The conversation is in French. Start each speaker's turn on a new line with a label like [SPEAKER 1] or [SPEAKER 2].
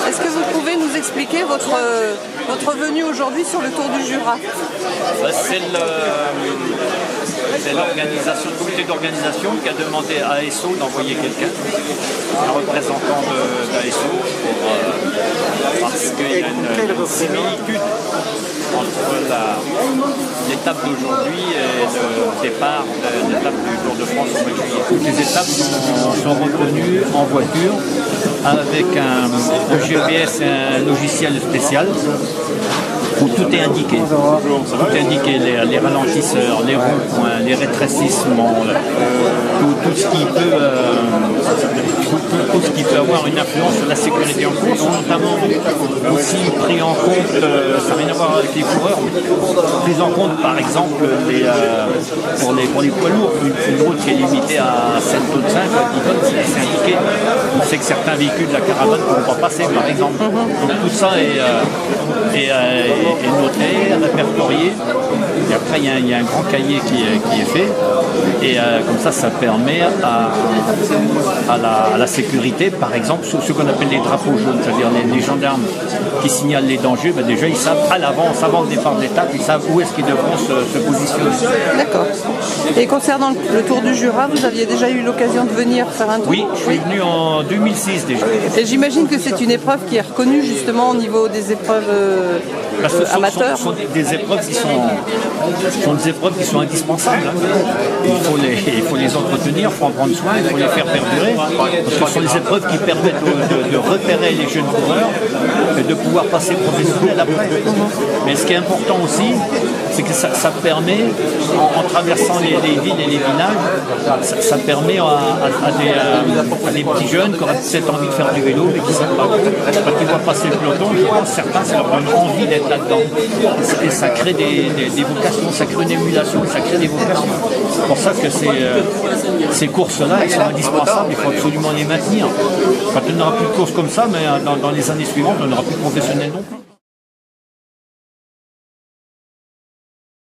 [SPEAKER 1] Est-ce que vous pouvez nous expliquer votre venue aujourd'hui sur le Tour du Jura?
[SPEAKER 2] C'est l'organisation, le comité d'organisation qui a demandé à ASO d'envoyer quelqu'un, un représentant d'ASO, parce qu'il y a une similitude entre l'étape d'aujourd'hui et le départ de l'étape du Tour de France au mois de juillet. Toutes les étapes sont retenues en voiture avec un GPS et un logiciel spécial où tout est indiqué. Tout est indiqué, les ralentisseurs, les ronds-points, les rétrécissements, tout ce qui peut avoir une influence sur la sécurité en course, notamment aussi pris en compte, ça n'a rien à voir avec les coureurs, mais pris en compte par exemple pour les poids lourds, une route qui est limitée à 7 tonnes 5, c'est indiqué. On sait que certains véhicules de la caravane ne pourront pas passer par exemple. Donc tout ça est noté, répertorié, et après il y a un grand cahier qui est fait, et comme ça permet à la sécurité, par exemple, ce qu'on appelle les drapeaux jaunes, c'est-à-dire les gendarmes qui signalent les dangers, déjà ils savent à l'avance, avant le départ de l'étape, ils savent où est-ce qu'ils devront se positionner.
[SPEAKER 1] D'accord. Et concernant le Tour du Jura, vous aviez déjà eu l'occasion de venir faire un tour?
[SPEAKER 2] Oui, je suis venu en 2006 déjà.
[SPEAKER 1] Et j'imagine que c'est une épreuve qui est reconnue justement au niveau des épreuves amateurs.
[SPEAKER 2] Ce sont des épreuves qui sont indispensables. Il faut les entretenir, il faut en prendre soin, il faut les faire perdurer. Parce que ce sont des épreuves qui permettent de repérer les jeunes coureurs et de pouvoir passer professionnel après. Mais ce qui est important aussi, c'est que ça permet, en traversant les villes et les villages, ça permet à des petits jeunes qui auraient peut-être envie de faire du vélo, mais qui ne savent pas, quand ils voient passer le peloton, certains, ça leur donne envie d'être là-dedans. Et ça crée des vocations, ça crée une émulation, ça crée des vocations. C'est pour ça que ces courses-là, elles sont indispensables, il faut absolument les maintenir. Quand on n'aura plus de courses comme ça, mais dans les années suivantes, on n'aura plus de professionnels non plus.